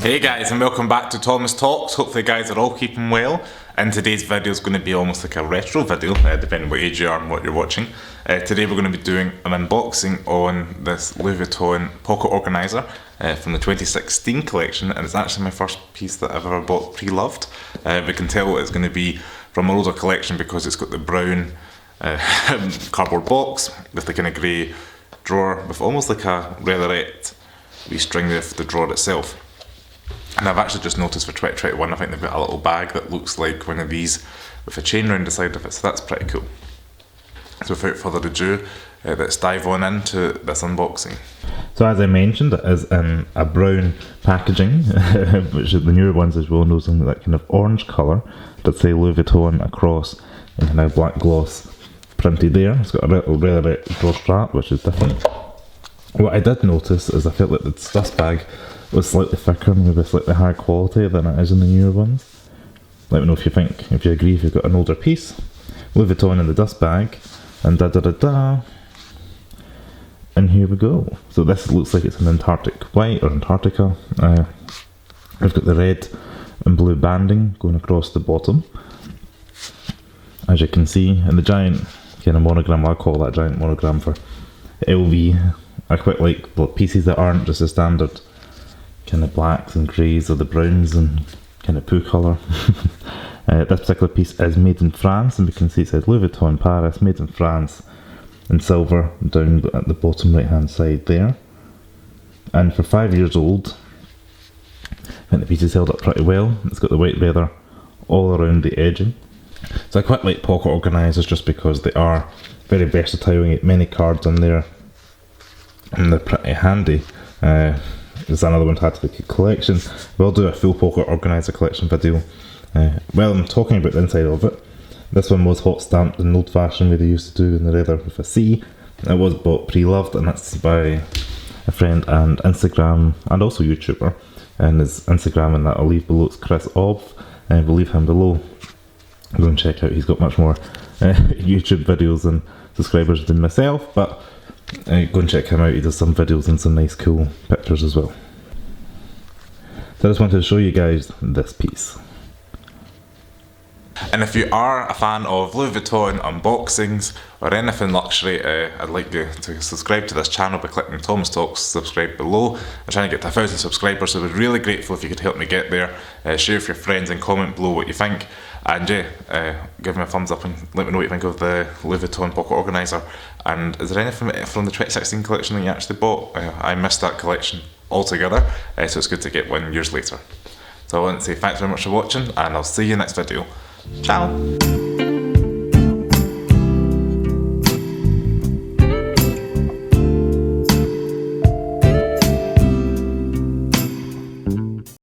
Hey guys, and welcome back to Thomas Talks. Hopefully you guys are all keeping well. And today's video is going to be almost like a retro video, depending what age you are and what you're watching. Today we're going to be doing an unboxing on this Louis Vuitton pocket organiser from the 2016 collection, and it's actually my first piece that I've ever bought pre-loved. We can tell it's going to be from an older collection because it's got the brown cardboard box with the kind of grey drawer with almost like a leatherette wee string with the drawer itself. And I've actually just noticed for 2021, I think they've got a little bag that looks like one of these with a chain around the side of it, so that's pretty cool. So without further ado, let's dive on into this unboxing. So as I mentioned, it is in a brown packaging, which is the newer ones as well knows in that kind of orange colour, that say Louis Vuitton across and kind of black gloss printed there. It's got a little leather drawer strap, which is different. What I did notice is I felt like the dust bag was slightly thicker, maybe slightly higher quality than it is in the newer ones. Let me know if you think, if you agree, if you've got an older piece. Louis Vuitton in the dust bag, and da-da-da-da. And here we go. So this looks like it's an Antarctic white, or Antarctica. We've got the red and blue banding going across the bottom, as you can see, and the giant kind of monogram, I call that giant monogram for LV. I quite like the pieces that aren't just a standard kind of blacks and greys or the browns and kind of poo colour. This particular piece is made in France, and we can see it says Louis Vuitton Paris, made in France, in silver down at the bottom right hand side there. And for 5 years old, I think the piece is held up pretty well. It's got the white leather all around the edging. So I quite like pocket organisers just because they are very versatile. You get many cards on there and they're pretty handy. There's another one to add to the collection. We'll do a full pocket organiser collection video. Well, I'm talking about the inside of it. This one was hot stamped in old fashioned way they used to do in the leather with a C. It was bought pre-loved, and that's by a friend and Instagram and also YouTuber. And his Instagram and that I'll leave below, it's Chris Ov, and we'll leave him below. Go and check out, he's got much more YouTube videos and subscribers than myself, but go and check him out, he does some videos and some nice cool pictures as well. So I just wanted to show you guys this piece. And if you are a fan of Louis Vuitton unboxings or anything luxury, I'd like you to subscribe to this channel by clicking Thomas Talks subscribe below. I'm trying to get to 1,000 subscribers, so I'd be really grateful if you could help me get there. Share with your friends and comment below what you think. And yeah, give me a thumbs up and let me know what you think of the Louis Vuitton pocket organiser. And is there anything from the 2016 collection that you actually bought? I missed that collection altogether, so it's good to get one years later. So I want to say thanks very much for watching, and I'll see you next video. Ciao!